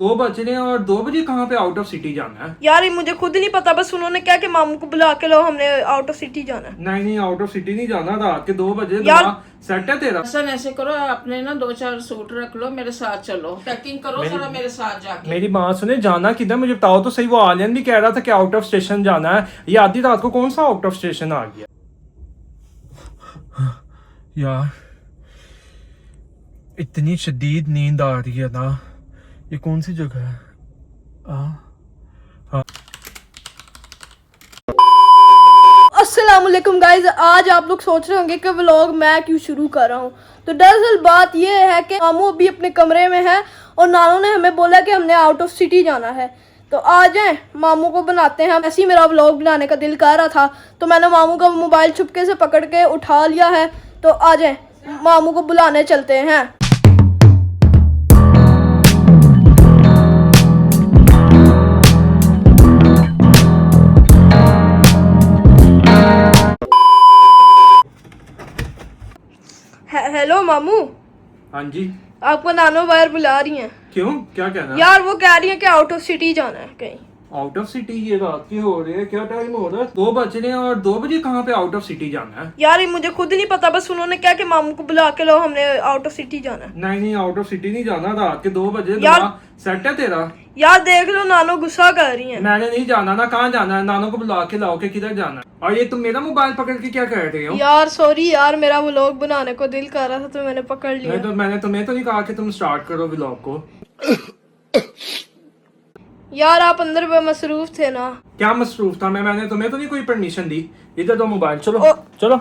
2 बज रहे हैं और 2 बजे कहाँ पे आउट ऑफ सिटी जाना है? यार ये मुझे खुद नहीं पता, बस उन्होंने क्या कि मामू को बुला के लो, हमने आउट ऑफ सिटी जाना है। नहीं नहीं, आउट ऑफ सिटी नहीं जाना, रात के 2 बजे यार सेट है तेरा। हसन ऐसे करो, आपने ना 2-4 सूट रख लो, मेरे साथ चलो, पैकिंग करो सारा मेरे साथ जाके। मेरी बात सुने, जाना किधर मुझे बताओ तो सही। वो आलियन भी कह रहा था कि आउट ऑफ स्टेशन जाना है, ये आधी रात को कौन सा आउट ऑफ स्टेशन आ गया यार। इतनी शदीद नींद आ रही है ना, ये कौन सी जगह है? अस्सलाम वालेकुम गाइज, आज आप लोग सोच रहे होंगे कि व्लॉग मैं क्यों शुरू कर रहा हूँ। तो दरअसल बात ये है कि मामू अभी अपने कमरे में है और नानू ने हमें बोला कि हमने आउट ऑफ सिटी जाना है। तो आ जाएं, मामू को बनाते हैं। ऐसे ही मेरा व्लॉग बनाने का दिल कर रहा था तो मैंने मामू का मोबाइल चुपके से पकड़ के उठा लिया है। तो आ जाएं, मामू को बुलाने चलते हैं। हेलो मामू। हाँ जी। आपको नानो बाहर बुला रही हैं। क्यों, क्या कहना है? यार वो कह रही हैं कि आउट ऑफ सिटी जाना है कहीं। Out of city? ये रात के हो रहे हैं, क्या टाइम हो रहा है? 2 बज रहे हैं और 2 बजे कहाँ पे आउट ऑफ सिटी जाना है? यार ये मुझे खुद नहीं पता, बस उन्होंने क्या कि मामू को बुला के लो, हमने आउट ऑफ सिटी जाना है। नहीं नहीं, आउट ऑफ सिटी नहीं जाना, रात के 2 बजे यार सेट है तेरा। यार देख लो, नानो गुस्सा कर रही हैं। मैंने नहीं जाना ना, कहाँ जाना है? नानों को बुला के लाओ के किधर जाना है? और ये तुम मेरा मोबाइल पकड़ के क्या कर रहे हो? यार सॉरी यार, मेरा व्लॉग बनाने को दिल कर रहा था तो मैंने पकड़ लिया। नहीं तो मैंने तुम्हें तो नहीं कहा कि तुम स्टार्ट करो व्लॉग को। यार आप अंदर में मसरूफ थे ना। क्या मसरूफ था मैंने तुम्हें तो नहीं कोई परमिशन दी। इधर दो मोबाइल, चलो चलो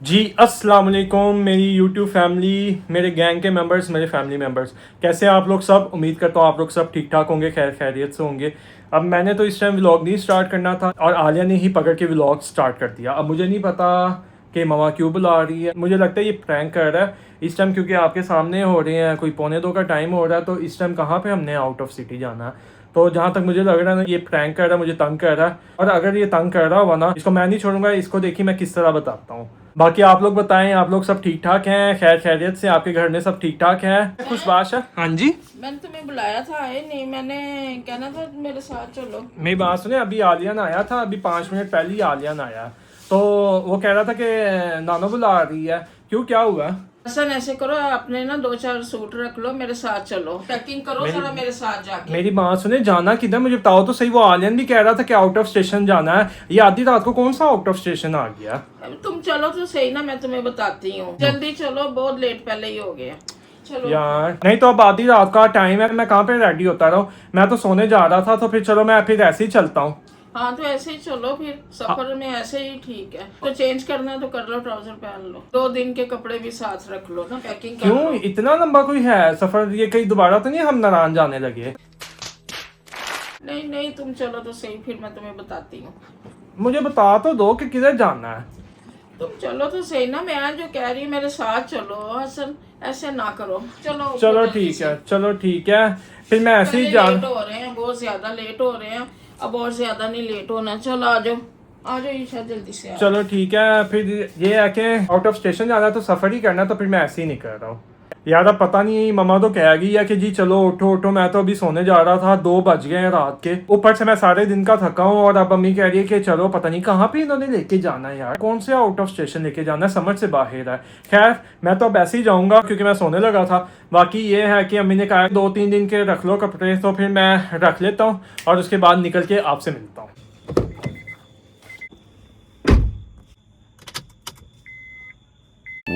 जी। अस्सलाम वालेकुम मेरी यूट्यूब फैमिली, मेरे गैंग के मेंबर्स, मेरे फैमिली मेंबर्स, कैसे आप लोग सब? उम्मीद करता हूँ आप लोग सब ठीक ठाक होंगे, खैर खैरियत से होंगे। अब मैंने तो इस टाइम व्लॉग नहीं स्टार्ट करना था और आलिया ने ही पकड़ के व्लॉग स्टार्ट कर दिया। अब मुझे नहीं पता कि ममा क्यों बुला रही है। मुझे लगता है ये प्रैंक कर रहा है इस टाइम, क्योंकि आपके सामने हो रहे हैं, कोई 1:45 का टाइम हो रहा है। तो इस टाइम कहाँ पे हमने आउट ऑफ सिटी जाना है? तो जहाँ तक मुझे लग रहा है ना, ये प्रैंक कर रहा है, मुझे तंग कर रहा है। और अगर ये तंग कर रहा होगा ना, इसको मैं नहीं छोड़ूंगा। इसको देखिए मैं किस तरह बताता हूँ। बाकी आप लोग बताएं, आप लोग सब ठीक ठाक हैं, खैर खैरियत से? आपके घर में सब ठीक ठाक हैं? खुशबाश है? हाँ जी। मैंने तुम्हें बुलाया था, आए नहीं, मैंने कहना था मेरे साथ चलो। मेरी बात सुने, अभी आलियान आया था, अभी 5 मिनट पहले ही आलियान आया। तो वो कह रहा था कि नानो बुला रही है। क्यों, क्या हुआ? हसन ऐसे करो, आपने ना 2-4 सूट रख लो, मेरे साथ चलो, पैकिंग करो सारा मेरे साथ जाके। मेरी बात सुने, जाना किधर मुझे बताओ तो सही। वो आलियन भी कह रहा था कि आउट ऑफ स्टेशन जाना है, ये आधी रात को कौन सा आउट ऑफ स्टेशन आ गया? तुम चलो तो सही ना, मैं तुम्हें बताती हूँ। जल्दी चलो, बहुत लेट पहले ही हो गया। चलो यार नहीं तो अब आधी रात का टाइम है, मैं कहाँ पे रेडी होता रहूँ? मैं तो सोने जा रहा था। तो फिर चलो मैं फिर ऐसे ही चलता हूँ। हाँ तो ऐसे ही चलो, फिर सफर में ऐसे ही ठीक है। तो चेंज करना है तो कर लो, ट्राउजर पहन लो, 2 दिन के कपड़े भी साथ रख लो ना, पैकिंग कर लो। क्यों, इतना लंबा कोई है सफर? ये कहीं दोबारा तो नहीं हम नारायण जाने लगे? नहीं नहीं, तुम चलो तो सही, फिर मैं तुम्हें बताती हूँ। मुझे बता तो दो कि किधर जाना है। तुम चलो तो सही ना, मैं जो कह रही हूँ मेरे साथ चलो। हसन ऐसे ना करो, चलो चलो ठीक है, चलो ठीक है, फिर मैं ऐसे ही जा। लेट हो रहे हैं, बहुत ज्यादा लेट हो रहे हैं, अब और ज्यादा नहीं लेट होना। चलो आ जाओ, आ जाओ ईशा, जल्दी से आओ। चलो ठीक है। फिर ये है कि आउट ऑफ स्टेशन जाना है तो सफर ही करना, तो फिर मैं ऐसे ही नहीं कर रहा हूँ यार। अब पता नहीं, मम्मा तो कह गई है कि जी चलो उठो उठो। मैं तो अभी सोने जा रहा था, 2 बज गए हैं रात के। ऊपर से मैं सारे दिन का थका हूँ और अब अम्मी कह रही है कि चलो, पता नहीं कहाँ पे इन्होंने लेके जाना है यार। कौन से आउट ऑफ स्टेशन लेके जाना है, समझ से बाहर है। खैर मैं तो अब ऐसे ही जाऊंगा क्योंकि मैं सोने लगा था। बाकी ये है कि अम्मी ने कहा 2-3 दिन के रख लो कपड़े, तो फिर मैं रख लेता हूँ और उसके बाद निकल के आपसे मिलता हूँ।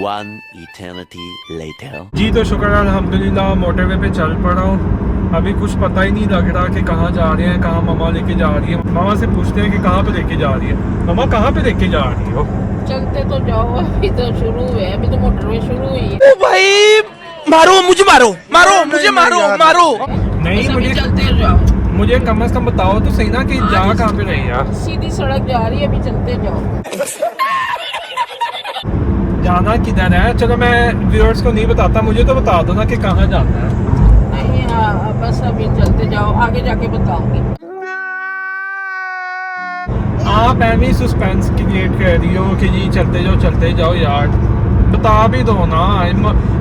One eternity later. जी तो शुक्र अल्हम्दुलिल्लाह, मोटरवे पे चल पड़ा हूँ। अभी कुछ पता ही नहीं लग रहा कि कहाँ जा रहे हैं, कहाँ मम्मा लेके जा रही है। मामा से पूछते हैं कि कहाँ पे लेके जा रही है। मम्मा कहाँ पे लेके जा रही हो? चलते तो जाओ, अभी तो शुरू हुए, अभी तो मोटरवे शुरू हुई है। ओ भाई, मारो मुझे, मारो मारो मुझे, मारो मारो। नहीं, बस अभी मुझे चलते जाओ, मुझे कम से कम बताओ तो सही ना कि जा कहाँ पे रही है। सीधी सड़क जा रही है, अभी चलते जाओ। जाना किधर है? चलो मैं व्यूअर्स को नहीं बताता, मुझे तो बता दो ना कि कहाँ जाना है। नहीं बस अभी चलते जाओ, आगे जाके बताऊंगी। आप ऐਵੇਂ सस्पेंस क्रिएट कर रही हो कि जी चलते जाओ यार। बता भी दो ना।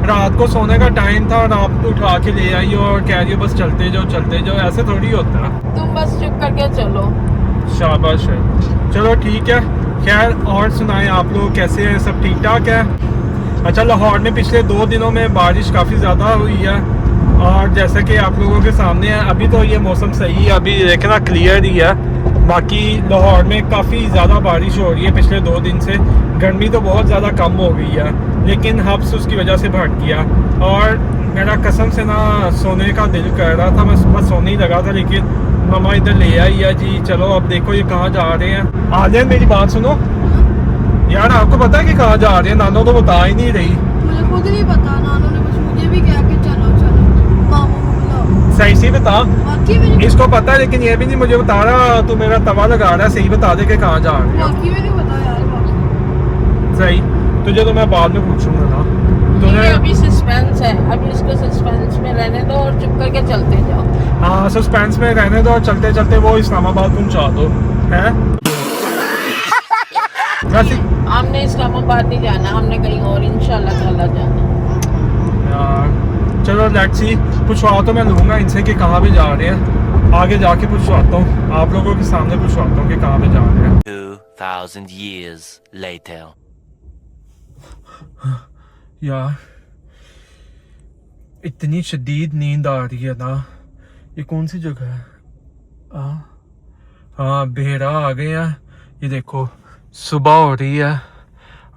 रात को सोने का टाइम था और आप उठा के ले आई हो और कह रही हो बस चलते जाओ, ऐसे थोड़ी होता है। तुम बस चुप करके चलो। शाबाश है, चलो ठीक है। खैर और सुनाएं, आप लोग कैसे हैं? सब ठीक ठाक है? अच्छा, लाहौर में पिछले 2 दिनों में बारिश काफ़ी ज़्यादा हुई है और जैसा कि आप लोगों के सामने है, अभी तो ये मौसम सही है, अभी देखना क्लियर ही है। बाकी लाहौर में काफ़ी ज़्यादा बारिश हो रही है पिछले 2 दिन से। गर्मी तो बहुत ज़्यादा कम हो गई है, लेकिन हब्स उसकी वजह से भट गया और मेरा कसम से ना सोने का दिल कर रहा था। मैं सुबह सोने ही लगा था, लेकिन मम्मा इधर ले आई है जी। चलो अब देखो ये कहाँ जा रहे हैं। आलिया मेरी बात सुनो यार, आपको पता है कि कहाँ जा रहे हैं? नानो तो बता ही नहीं रही। मुझे खुद नहीं पता, नानू ने बस मुझे भी कहा कि चलो मामू को बुलाओ। सही से बता। बाकी मैंने इसको पता है लेकिन ये भी नहीं मुझे बता रहा। तू मेरा तवा लगा रहा है, सही बता दे कि कहाँ जा रहे हैं। बाकी मैंने पता यार। बाकी सही, तुझे तो मैं बाद में पूछूंगा ना। ये तूने अभी सस्पेंस है, अभी इसको सस्पेंस में रहने दो और चुप करके चलते जाओ। हाँ, सस्पेंस में रहने दो और चलते चलते वो इस्लामाबाद पहुंचा दो है। वैसे हमने इस्लामाबाद नहीं जाना, हमने कहीं और इंशाल्लाह ताला जाना। यार चलो लेट्स सी, पूछवा तो मैं लूँगा इनसे कि कहाँ पे जा रहे हैं। आगे जाके पूछवाता हूँ, आप लोगों के सामने पूछवाता हूँ कि कहाँ पे जा रहे हैं। 2000 years later. यार इतनी शदीद नींद आ रही है ना। ये कौन सी जगह है? हाँ, बेहरा आ गए हैं। ये देखो सुबह हो रही है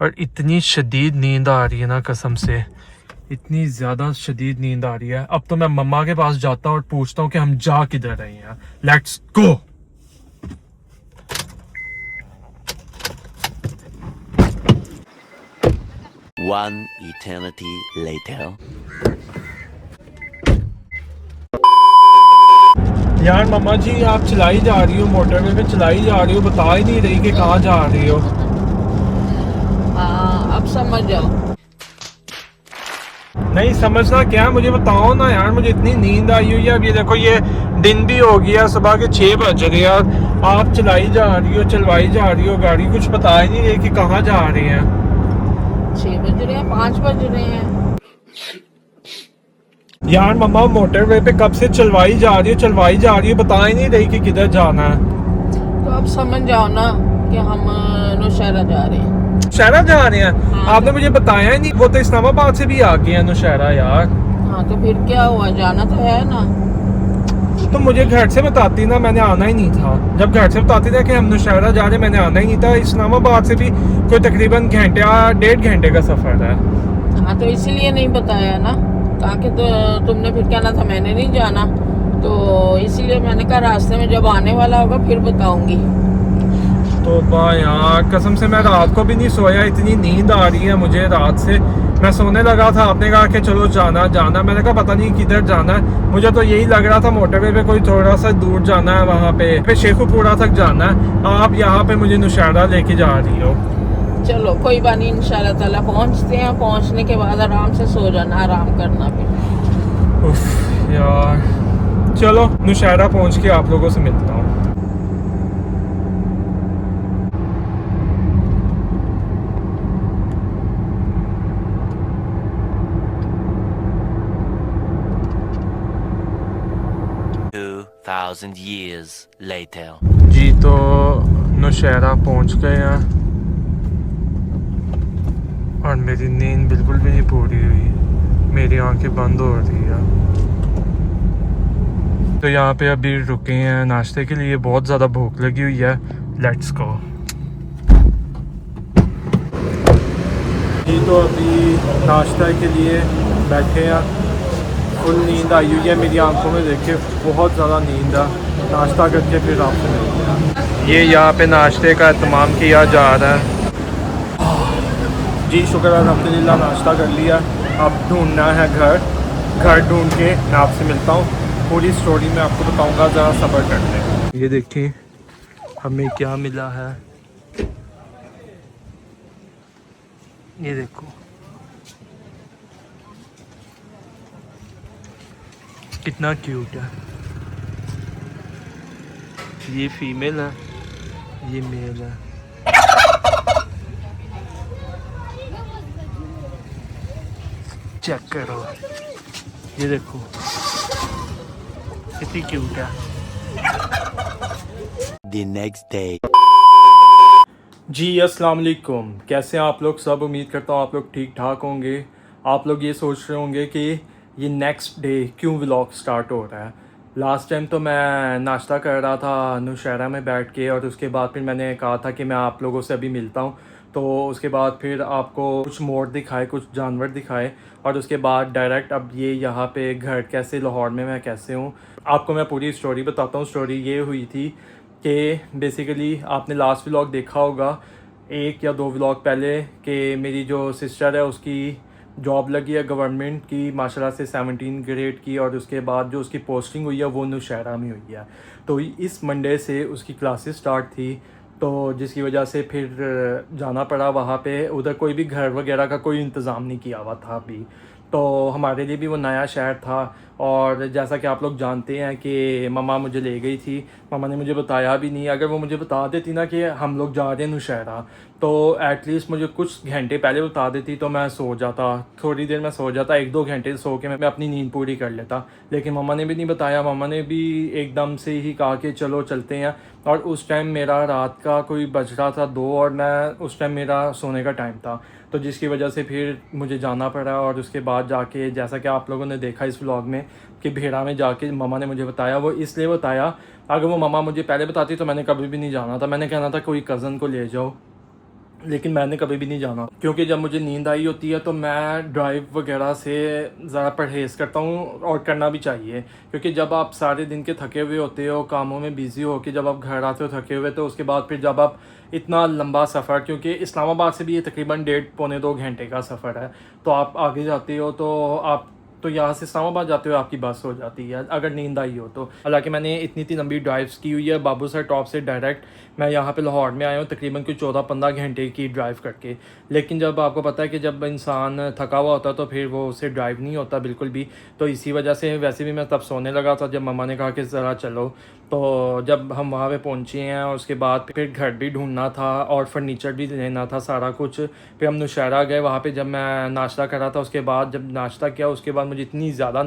और इतनी शदीद नींद आ रही है ना, कसम से इतनी ज़्यादा शदीद नींद आ रही है। अब तो मैं मम्मा के पास जाता हूँ और पूछता हूँ कि हम जा किधर रहे हैं। Let's go. One eternity later. यार मम्मा जी, आप चलाई जा रही हो, मोटरवे पे चलाई जा रही हो, बता ही नहीं रही कि कहाँ जा रही हो। हाँ, अब समझ जाओ। नहीं समझना क्या, मुझे बताओ ना यार। मुझे इतनी नींद आई हुई है। अब ये देखो ये दिन भी हो गया, सुबह के 6 बज रहे हैं। आप चलाई जा रही हो, चलवाई जा रही हो गाड़ी, कुछ बता ही नहीं रही कि कहाँ जा रहे हैं। 6 बज रहे हैं, 5 बज रहे हैं। यार मम्मा मोटरवे पे कब से चलवाई जा रही हो, बता ही नहीं रही कि किधर जाना है। तो अब समझ जाओ ना कि हम नौशहरा जा रहे हैं। नौशहरा जा रहे हैं? हाँ। आपने मुझे बताया ही नहीं। वो तो इस्लामाबाद से भी आ गए हैं नौशहरा यार। हाँ तो फिर क्या हुआ, जाना तो है ना। तो मुझे घर से बताती ना, मैंने आना ही नहीं था। जब घर से बताती था कि हम नौशहरा जा रहे हैं, मैंने आना ही नहीं था। इस्लामाबाद से भी कोई तकरीबन डेढ़ घंटे का सफर है। हाँ तो इसीलिए नहीं बताया ना, ताकि तो तुमने फिर कहना था मैंने नहीं जाना, तो इसीलिए मैंने कहा रास्ते में जब आने वाला होगा फिर बताऊंगी। तो यार कसम से मैं रात को भी नहीं सोया, इतनी नींद आ रही है मुझे रात से। मैं सोने लगा था, आपने कहा कि चलो जाना। मैंने कहा पता नहीं किधर जाना है। मुझे तो यही लग रहा था मोटरवे पे कोई थोड़ा सा दूर जाना है, वहाँ पे शेखुपुरा तक जाना है। आप यहाँ पे मुझे नौशहरा लेके जा रही हो। चलो कोई बात नहीं, इंशाल्लाह ताला पहुँचते हैं। पहुँचने के बाद आराम से सो जाना, आराम करना फिर। उफ यार, चलो नौशहरा पहुँच के आप लोगों से मिलता हूँ। Thousand years later. जी तो नौशहरा पहुंच गए हैं और मेरी नींद बिल्कुल भी नहीं पूरी हुई, मेरी आंखें बंद हो रही है। तो यहाँ पे अभी रुके हैं नाश्ते के लिए, बहुत ज़्यादा भूख लगी हुई है। Let's go. जी तो अभी नाश्ता के लिए बैठे हैं। फुल नींद आई हुई है मेरी आंखों में, देखे बहुत ज़्यादा नींद है। नाश्ता करके फिर आपसे मिलते हैं। ये यहाँ पे नाश्ते का एहतमाम किया जा रहा है। जी शुक्र अल्हम्दुलिल्लाह, नाश्ता कर लिया। अब ढूंढना है घर ढूंढ के मैं आपसे मिलता हूँ। पूरी स्टोरी मैं आपको बताऊँगा, ज़रा सब्र कर लें। ये देखिए हमें क्या मिला है, ये देखो कितना क्यूट है। ये फीमेल है, ये मेल है। चेक करो, ये देखो कितनी क्यूट है। The next day. जी अस्सलाम वालेकुम, कैसे हैं आप लोग सब। उम्मीद करता हूँ आप लोग ठीक ठाक होंगे। आप लोग ये सोच रहे होंगे कि ये नेक्स्ट डे क्यों व्लॉग स्टार्ट हो रहा है। लास्ट टाइम तो मैं नाश्ता कर रहा था नौशहरा में बैठ के, और उसके बाद फिर मैंने कहा था कि मैं आप लोगों से अभी मिलता हूँ, तो उसके बाद फिर आपको कुछ मोर दिखाए, कुछ जानवर दिखाए, और उसके बाद डायरेक्ट अब ये यहाँ पे घर कैसे, लाहौर में मैं कैसे हूँ, आपको मैं पूरी स्टोरी बताता हूँ। स्टोरी ये हुई थी कि बेसिकली आपने लास्ट व्लॉग देखा होगा, 1 या 2 व्लॉग पहले, कि मेरी जो सिस्टर है उसकी जॉब लगी है गवर्नमेंट की माशाल्लाह से 17 ग्रेड की, और उसके बाद जो उसकी पोस्टिंग हुई है वो नौशहरा में हुई है। तो इस मंडे से उसकी क्लासेस स्टार्ट थी, तो जिसकी वजह से फिर जाना पड़ा वहाँ पे। उधर कोई भी घर वगैरह का कोई इंतज़ाम नहीं किया हुआ था अभी, तो हमारे लिए भी वो नया शहर था। और जैसा कि आप लोग जानते हैं कि मम्मा मुझे ले गई थी, मम्मा ने मुझे बताया भी नहीं। अगर वो मुझे बता देती ना कि हम लोग जा रहे हैं नौशहरा, तो एटलीस्ट मुझे कुछ घंटे पहले बता देती तो मैं सो जाता, थोड़ी देर मैं सो जाता, 1-2 घंटे सो के मैं अपनी नींद पूरी कर लेता। लेकिन मम्मा ने भी नहीं बताया, मम्मा ने भी एकदम से ही कहा कि चलो चलते हैं। और उस टाइम मेरा रात का कोई बज रहा था 2, और मैं उस टाइम मेरा सोने का टाइम था, तो जिसकी वजह से फिर मुझे जाना पड़ा। और उसके बाद जाके जैसा कि आप लोगों ने देखा इस व्लॉग में कि भेड़ा में जाके मम्मा ने मुझे बताया, वो इसलिए बताया, अगर वो मम्मा मुझे पहले बताती तो मैंने कभी भी नहीं जाना था। मैंने कहना था कोई कज़न को ले जाओ, लेकिन मैंने कभी भी नहीं जाना, क्योंकि जब मुझे नींद आई होती है तो मैं ड्राइव वगैरह से ज़रा परहेज़ करता हूँ, और करना भी चाहिए। क्योंकि जब आप सारे दिन के थके हुए होते हो, कामों में बिज़ी हो के जब आप घर आते हो थके हुए, तो उसके बाद फिर जब आप इतना लंबा सफ़र, क्योंकि इस्लामाबाद से भी ये तकरीबन 1.5-पौने 2 घंटे का सफ़र है, तो आप आगे जाते हो तो यहाँ से इस्लामाबाद जाते हुए आपकी बस हो जाती है अगर नींद आई हो तो। हालांकि मैंने इतनी लंबी ड्राइव्स की हुई है, बाबूसर टॉप से डायरेक्ट मैं यहाँ पे लाहौर में आया हूँ तकरीबन कोई 14-15 घंटे की ड्राइव करके। लेकिन जब आपको पता है कि जब इंसान थका हुआ होता तो फिर वो उसे ड्राइव नहीं होता बिल्कुल भी। तो इसी वजह से वैसे भी मैं तब सोने लगा था जब मम्मा ने कहा कि ज़रा चलो। तो जब हम वहाँ पे पहुँचे हैं, उसके बाद फिर घर भी ढूंढना था और फर्नीचर भी लेना था, सारा कुछ। फिर हम नौशहरा गए, वहाँ पे जब मैं नाश्ता कर रहा था, उसके बाद जब नाश्ता किया उसके बाद मुझे इतनी ज़्यादा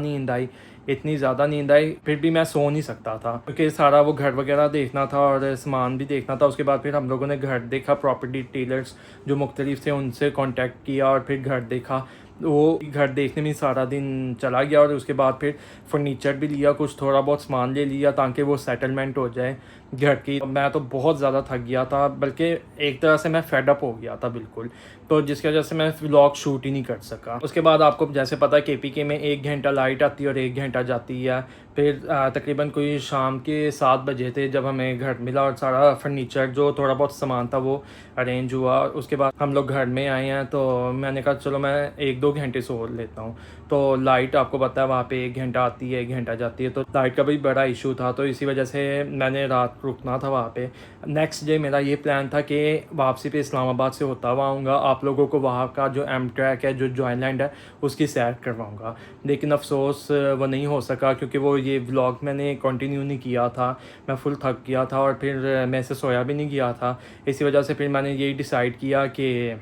नींद आई, फिर भी मैं सो नहीं सकता था, क्योंकि सारा वो घर वगैरह देखना था और सामान भी देखना था। उसके बाद फिर हम लोगों ने घर देखा, प्रॉपर्टी डीलर्स जो मुख्तलिफ थे उनसे कांटेक्ट किया और फिर घर देखा। वो घर देखने में सारा दिन चला गया, और उसके बाद फिर फर्नीचर भी लिया, कुछ थोड़ा बहुत सामान ले लिया ताकि वो सेटलमेंट हो जाए घर की। मैं तो बहुत ज़्यादा थक गया था, बल्कि एक तरह से मैं फेड अप हो गया था बिल्कुल, तो जिसकी वजह से मैं व्लॉग शूट ही नहीं कर सका। उसके बाद आपको जैसे पता है KPK में 1 घंटा लाइट आती है और 1 घंटा जाती है। फिर तकरीबन कोई शाम के 7 बजे थे जब हमें घर मिला, और सारा फर्नीचर जो थोड़ा बहुत सामान था वो अरेंज हुआ। उसके बाद हम लोग घर में आए हैं, तो मैंने कहा चलो मैं 1-2 घंटे सो लेता हूँ। तो लाइट आपको पता है वहाँ पे 1 घंटा आती है 1 घंटा जाती है, तो लाइट का भी बड़ा इशू था, तो इसी वजह से मैंने रात रुकना था वहाँ पे। नेक्स्ट डे मेरा ये प्लान था कि वापसी पे इस्लामाबाद से होता हुआ आऊँगा, आप लोगों को वहाँ का जो एमट्रैक है, जो जॉयलैंड है, उसकी सैर करवाऊँगा। लेकिन अफसोस वो नहीं हो सका, क्योंकि वो ये व्लॉग मैंने कंटिन्यू नहीं किया था, मैं फुल थक गया था और फिर मैं इसे सोया भी नहीं गया था। इसी वजह से फिर मैंने यही डिसाइड किया कि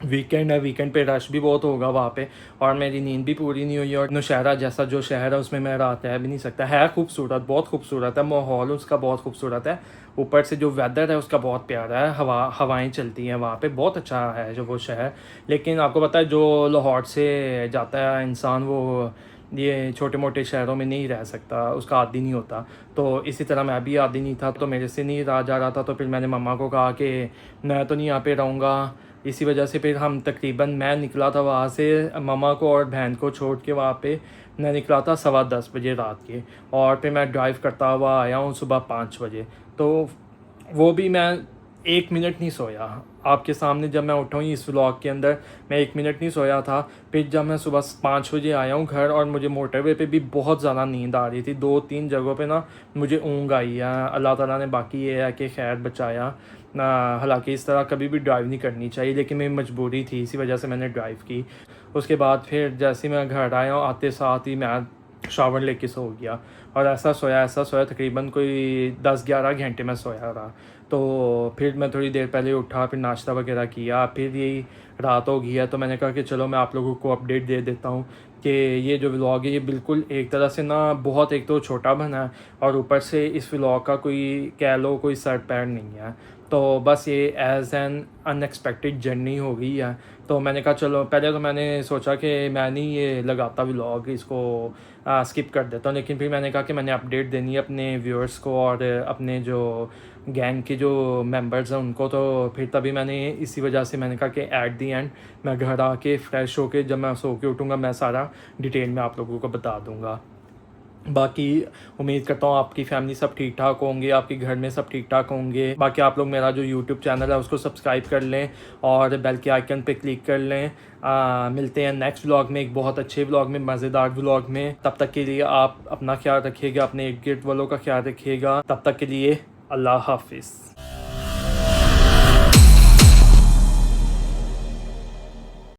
वीकेंड है, वीकेंड पे रश भी बहुत होगा वहाँ पे, और मेरी नींद भी पूरी नहीं हुई। और नौशहरा जैसा जो शहर है उसमें मैं रात रह भी नहीं सकता। है खूबसूरत, बहुत खूबसूरत है, माहौल उसका बहुत खूबसूरत है, ऊपर से जो वेदर है उसका बहुत प्यारा है, हवाएं चलती हैं वहाँ पे, बहुत अच्छा है जो वो शहर। लेकिन आपको पता है जो लाहौर से जाता है इंसान, वो ये छोटे मोटे शहरों में नहीं रह सकता, उसका आदी नहीं होता। तो इसी तरह मैं भी आदी नहीं था, तो मेरे से नहीं रहा जा रहा था। तो फिर मैंने मम्मा को कहा कि मैं तो नहीं यहाँ पे रहूँगा। इसी वजह से फिर हम तकरीबन, मैं निकला था वहाँ से मम्मा को और बहन को छोड़ के, वहाँ पे मैं निकला था 10:15 बजे रात के, और फिर मैं ड्राइव करता हुआ आया हूँ सुबह 5 बजे। तो वो भी मैं 1 मिनट नहीं सोया। आपके सामने जब मैं उठा हूँ इस व्लॉग के अंदर, मैं 1 मिनट नहीं सोया था। फिर जब मैं सुबह 5 बजे आया हूँ घर, और मुझे मोटरवे पे भी बहुत ज़्यादा नींद आ रही थी, 2-3 जगहों पे ना मुझे ऊँग आई है। अल्लाह ताला ने बाकी ये है कि खैर बचाया ना। हालांकि इस तरह कभी भी ड्राइव नहीं करनी चाहिए, लेकिन मेरी मजबूरी थी, इसी वजह से मैंने ड्राइव की। उसके बाद फिर जैसे मैं घर आया हूँ, आते साथ ही मैं शावर लेके सो गया और ऐसा सोया तकरीबन कोई 10-11 घंटे में सोया रहा। तो फिर मैं थोड़ी देर पहले उठा, फिर नाश्ता वगैरह किया, फिर यही रात हो गई है। तो मैंने कहा कि चलो मैं आप लोगों को अपडेट दे देता हूँ कि ये जो व्लॉग है ये बिल्कुल एक तरह से ना बहुत एक तो छोटा बना है और ऊपर से इस व्लॉग का कोई कह लो कोई सर पैर नहीं है। तो बस ये एज़ एन अनएक्सपेक्टेड जर्नी हो गई है। तो मैंने कहा चलो, पहले तो मैंने सोचा कि मैं नहीं ये लगाता व्लॉग, इसको स्किप कर देता हूँ, लेकिन फिर मैंने कहा कि मैंने अपडेट देनी है अपने व्यूअर्स को और अपने जो गैंग के जो मेंबर्स हैं उनको। तो फिर तभी मैंने इसी वजह से मैंने कहा कि एट दी एंड मैं घर आके फ्रेश होके जब मैं सो के उठूँगा मैं सारा डिटेल में आप लोगों को बता दूँगा। बाकी उम्मीद करता हूँ आपकी फैमिली सब ठीक ठाक होंगे, आपके घर में सब ठीक ठाक होंगे। बाकी आप लोग मेरा जो यूट्यूब चैनल है उसको सब्सक्राइब कर लें और बेल के आइकन पे क्लिक कर लें। मिलते हैं नेक्स्ट व्लॉग में, एक बहुत अच्छे व्लॉग में, मज़ेदार व्लॉग में। तब तक के लिए आप अपना ख्याल रखिएगा, अपने इर्द गिर्द वालों का ख्याल रखिएगा। तब तक के लिए अल्लाह हाफिज़।